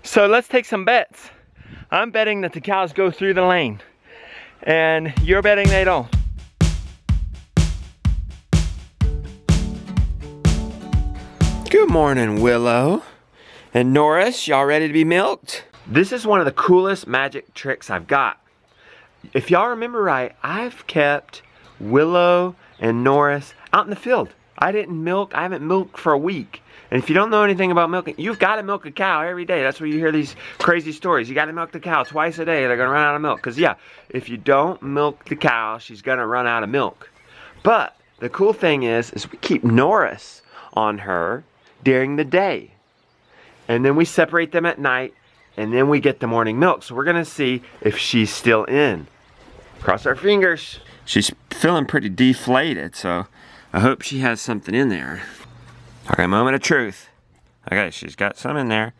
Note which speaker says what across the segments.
Speaker 1: So let's take some bets. I'm betting that the cows go through the lane, and you're betting they don't. Good morning, Willow and Norris. Y'all ready to be milked? This is one of the coolest magic tricks I've got. If y'all remember right, I've kept Willow and Norris out in the field. I haven't milked for a week. And if you don't know anything about milking, you've got to milk a cow every day. That's where you hear these crazy stories. You got to milk the cow twice a day. They're going to run out of milk. Because yeah, if you don't milk the cow, she's going to run out of milk. But the cool thing is we keep Norris on her during the day. And then we separate them at night, and then we get the morning milk. So we're going to see if she's still in. Cross our fingers. She's feeling pretty deflated, so I hope she has something in there. Okay, moment of truth. Okay, she's got some in there,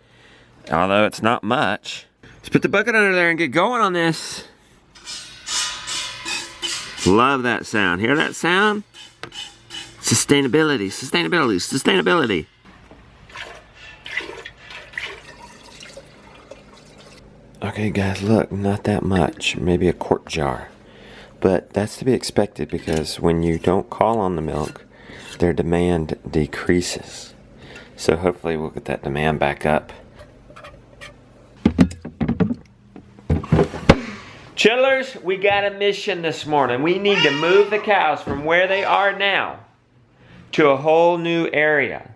Speaker 1: although it's not much. Let's put the bucket under there and get going on this. Love that sound. Hear that sound? Sustainability, sustainability, sustainability. Okay guys, look, not that much, maybe a quart jar. But that's to be expected because when you don't call on the milk, their demand decreases. So hopefully we'll get that demand back up. Chillers, we got a mission this morning. We need to move the cows from where they are now to a whole new area.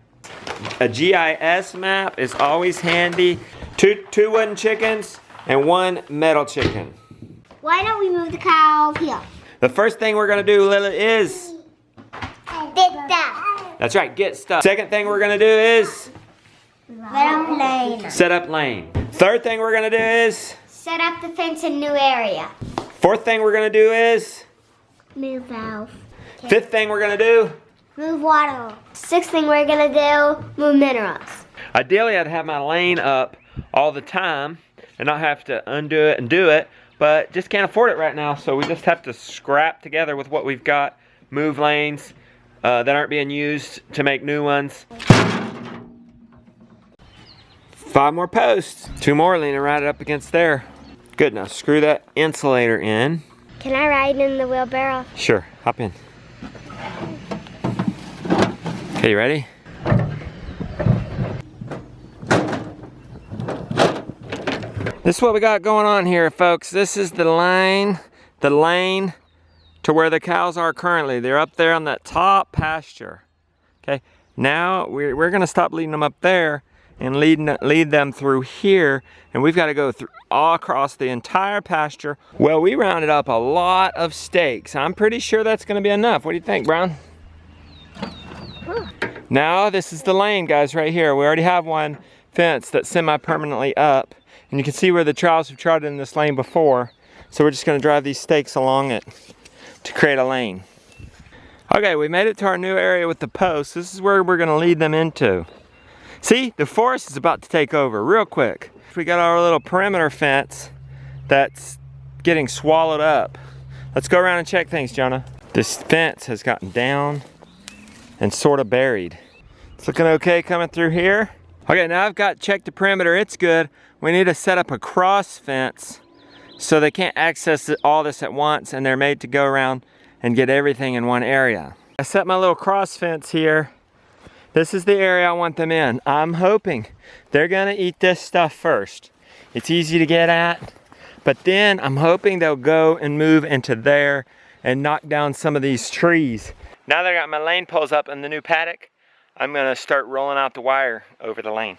Speaker 1: A GIS map is always handy. Two wooden chickens and one metal chicken.
Speaker 2: Why don't we move the cow here?
Speaker 1: The first thing we're gonna do, Lila, is
Speaker 2: Get that.
Speaker 1: that's right, get stuff. Second thing we're gonna do is
Speaker 2: Set up lane.
Speaker 1: set up lane. Third thing we're gonna do is
Speaker 2: Set up the fence in new area.
Speaker 1: fourth thing we're gonna do is
Speaker 2: Move valve.
Speaker 1: fifth thing we're gonna do.
Speaker 2: Move water. Sixth thing we're gonna do, move minerals.
Speaker 1: Ideally, I'd have my lane up all the time and not have to undo it and do it, but just can't afford it right now, so we just have to scrap together with what we've got, move lanes that aren't being used to make new ones. 5 more posts. 2 more leaning right up against there. Good, now screw that insulator in.
Speaker 2: Can I ride in the wheelbarrow?
Speaker 1: Sure, hop in. Okay, you ready? This is what we got going on here, folks. This is the lane to where the cows are currently. They're up there on that top pasture. Okay, now we're gonna stop leading them up there and lead them through here, and we've got to go through all across the entire pasture. Well, we rounded up a lot of stakes. I'm pretty sure that's gonna be enough. What do you think, Brown? Now this is the lane, guys, right here. We already have one fence that's semi-permanently up. And you can see where the cows have trotted in this lane before. So we're just gonna drive these stakes along it to create a lane. Okay, we made it to our new area with the posts. This is where we're gonna lead them into. See, the forest is about to take over real quick. We got our little perimeter fence that's getting swallowed up. Let's go around and check things, Jonah. This fence has gotten down and sort of buried. It's looking okay coming through here. Okay, now I've got checked the perimeter, it's good. We need to set up a cross fence so they can't access all this at once, and they're made to go around and get everything in one area. I set my little cross fence here. This is the area I want them in. I'm hoping they're gonna eat this stuff first. It's easy to get at, but then I'm hoping they'll go and move into there and knock down some of these trees. Now that I got my lane poles up in the new paddock, I'm gonna start rolling out the wire over the lane.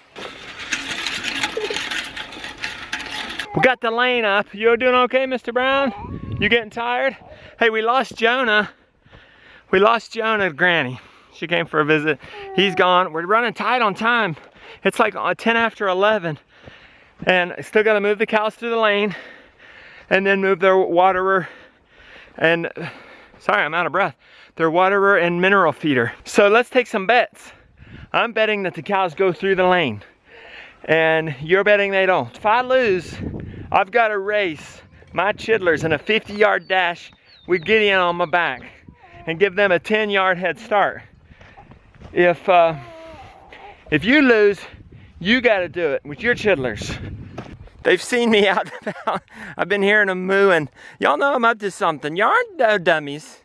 Speaker 1: We got the lane up. You doing okay, Mr. Brown? You getting tired? Hey, we lost Jonah. We lost Jonah to Granny. She came for a visit. He's gone. We're running tight on time. It's like 10 after 11. And I still gotta move the cows through the lane and then move their waterer and, sorry, I'm out of breath. Their waterer and mineral feeder. So let's take some bets. I'm betting that the cows go through the lane, and you're betting they don't. If I lose, I've got to race my chidlers in a 50-yard dash with Gideon on my back and give them a 10-yard head start. If you lose, You gotta do it with your chidlers. They've seen me out and about. I've been hearing them mooing. Y'all know I'm up to something. Y'all aren't no dummies.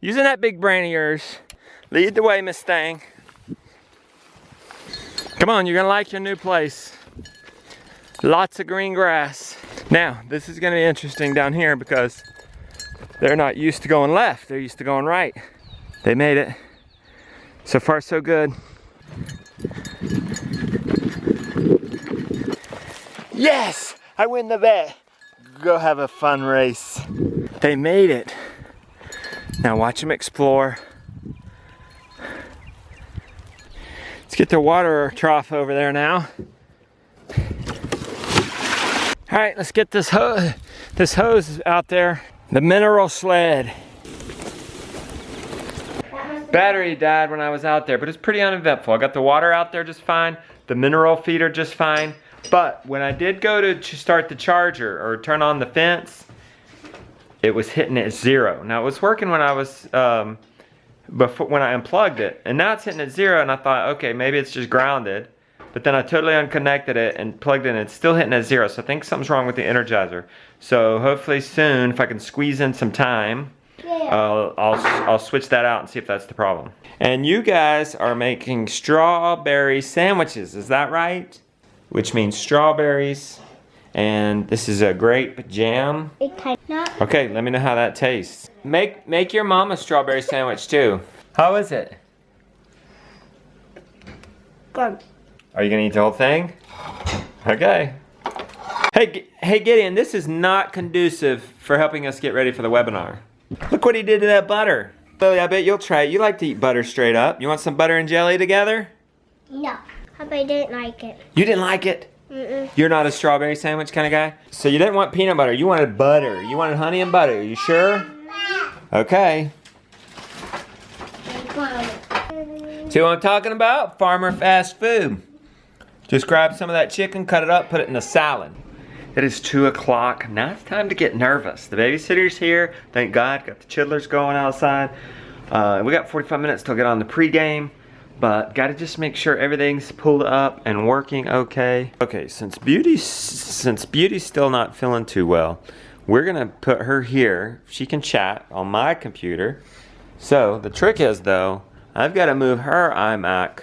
Speaker 1: Using that big brain of yours. Lead the way, Mustang. Come on, you're gonna like your new place. Lots of green grass. Now, this is gonna be interesting down here because they're not used to going left. They're used to going right. They made it. So far, so good. Yes, I win the bet. Go have a fun race. They made it. Now watch them explore. Let's get the water trough over there now. All right, let's get this hose out there. The mineral sled. Battery died when I was out there, but it's pretty uneventful. I got the water out there just fine, the mineral feeder just fine. But when I did go to start the charger or turn on the fence, it was hitting at 0. Now it was working when I was when I unplugged it, and now it's hitting at 0. And I thought, okay, maybe it's just grounded. But then I totally unconnected it and plugged it in. It's still hitting at 0. So I think something's wrong with the Energizer. So hopefully soon, if I can squeeze in some time, I'll switch that out and see if that's the problem. And you guys are making strawberry sandwiches, is that right? Which means strawberries, and this is a grape jam. Okay, let me know how that tastes. Make your mom a strawberry sandwich too. How is it?
Speaker 2: Good.
Speaker 1: Are you gonna eat the whole thing? Okay. Hey Gideon, this is not conducive for helping us get ready for the webinar. Look what he did to that butter. Lily, I bet you'll try it. You like to eat butter straight up. You want some butter and jelly together?
Speaker 2: No. I didn't like it.
Speaker 1: You didn't like it?
Speaker 2: Mm-mm.
Speaker 1: You're not a strawberry sandwich kind of guy? So you didn't want peanut butter, you wanted butter. You wanted honey and butter, are you sure? Okay. See what I'm talking about? Farmer fast food. Just grab some of that chicken, cut it up, put it in a salad. It is 2 o'clock. Now it's time to get nervous. The babysitter's here. Thank God. Got the chidlers going outside. We got 45 minutes till get on the pregame. But gotta just make sure everything's pulled up and working okay. Okay, since Beauty's still not feeling too well, we're gonna put her here. She can chat on my computer. So the trick is though, I've gotta move her iMac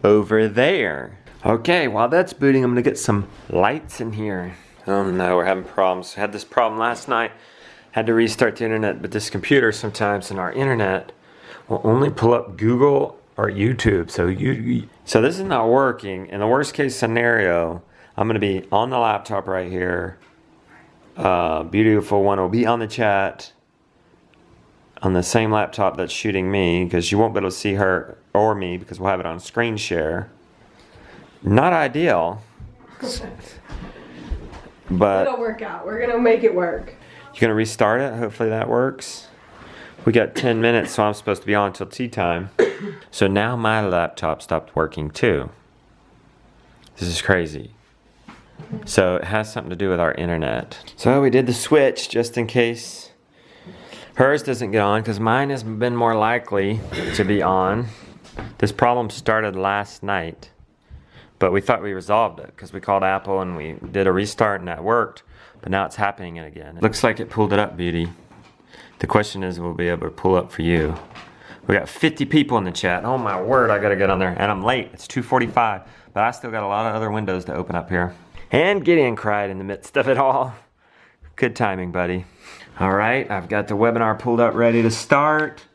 Speaker 1: over there. Okay, while that's booting, I'm gonna get some lights in here. Oh no, we're having problems. Had this problem last night. Had to restart the internet, but this computer sometimes and our internet will only pull up Google or YouTube. So this is not working. In the worst case scenario, I'm gonna be on the laptop right here. Beautiful one will be on the chat on the same laptop that's shooting me, because you won't be able to see her or me because we'll have it on screen share. Not ideal. But
Speaker 3: it'll work out. We're gonna make it work.
Speaker 1: You're gonna restart it? Hopefully that works. We got 10 minutes, so I'm supposed to be on until tea time. So now my laptop stopped working too. This is crazy. So it has something to do with our internet. So we did the switch just in case hers doesn't get on, because mine has been more likely to be on. This problem started last night, but we thought we resolved it because we called Apple and we did a restart and that worked, but now it's happening again. It looks like it pulled it up, Beauty. The question is, we'll be able to pull up for you. We got 50 people in the chat. Oh my word, I gotta get on there. And I'm late, it's 2:45, but I still got a lot of other windows to open up here. And Gideon cried in the midst of it all. Good timing, buddy. All right, I've got the webinar pulled up, ready to start.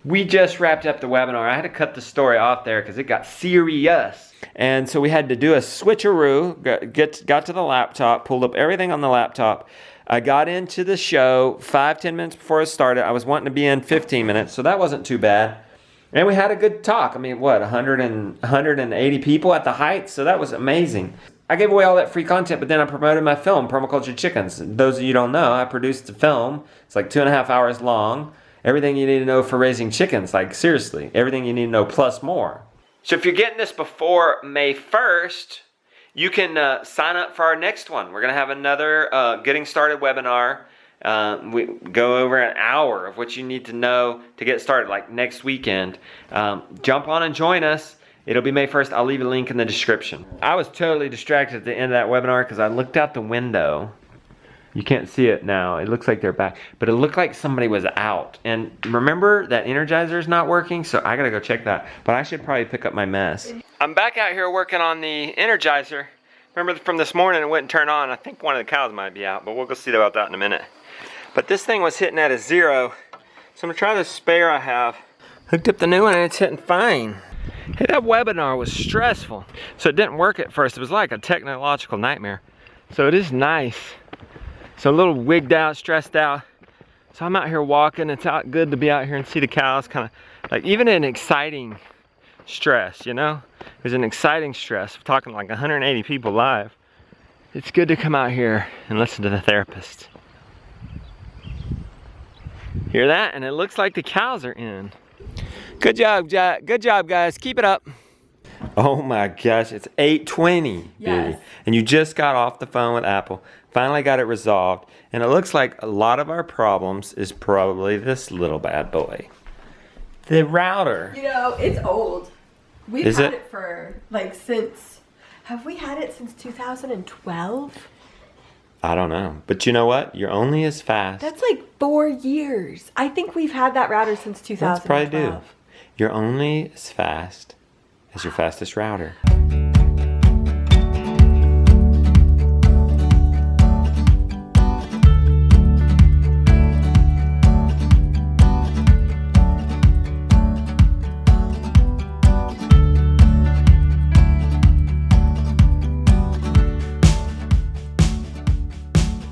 Speaker 1: We just wrapped up the webinar. I had to cut the story off there because it got serious. And so we had to do a switcheroo, got to the laptop, pulled up everything on the laptop. I got into the show 5-10 minutes before it started. I was wanting to be in 15 minutes, so that wasn't too bad. And we had a good talk. I mean, what, 180 people at the height? So that was amazing. I gave away all that free content, but then I promoted my film, Permaculture Chickens. Those of you who don't know, I produced a film. It's like 2.5 hours long. Everything you need to know for raising chickens, like seriously, everything you need to know plus more. So if you're getting this before May 1st, you can sign up for our next one. We're gonna have another getting started webinar. We go over an hour of what you need to know to get started, like next weekend. Jump on and join us. It'll be May 1st. I'll leave a link in the description. I was totally distracted at the end of that webinar because I looked out the window. You can't see it now. It looks like they're back. But it looked like somebody was out. And remember that Energizer's not working, so I gotta go check that. But I should probably pick up my mess. I'm back out here working on the Energizer. Remember from this morning it wouldn't turn on. I think one of the cows might be out, but we'll go see about that in a minute. But this thing was hitting at a 0. So I'm gonna try this spare I have. Hooked up the new one and it's hitting fine. Hey, that webinar was stressful. So it didn't work at first. It was like a technological nightmare. So it is nice. So a little wigged out, stressed out. So I'm out here walking. It's out good to be out here and see the cows. Kind of like even an exciting stress, you know? It was an exciting stress. We're talking like 180 people live. It's good to come out here and listen to the therapist. Hear that? And it looks like the cows are in. Good job, guys. Keep it up. Oh my gosh, it's 8:20,
Speaker 3: Yes.
Speaker 1: baby. And you just got off the phone with Apple. Finally got it resolved. And it looks like a lot of our problems is probably this little bad boy. The router.
Speaker 3: You know, it's old. We've
Speaker 1: Is
Speaker 3: had
Speaker 1: it?
Speaker 3: it for like since, have we had it since 2012?
Speaker 1: I don't know. But you know what? You're only as fast.
Speaker 3: That's like 4 years. I think we've had that router since
Speaker 1: That's
Speaker 3: 2012.
Speaker 1: probably do. You're only as fast as your fastest router.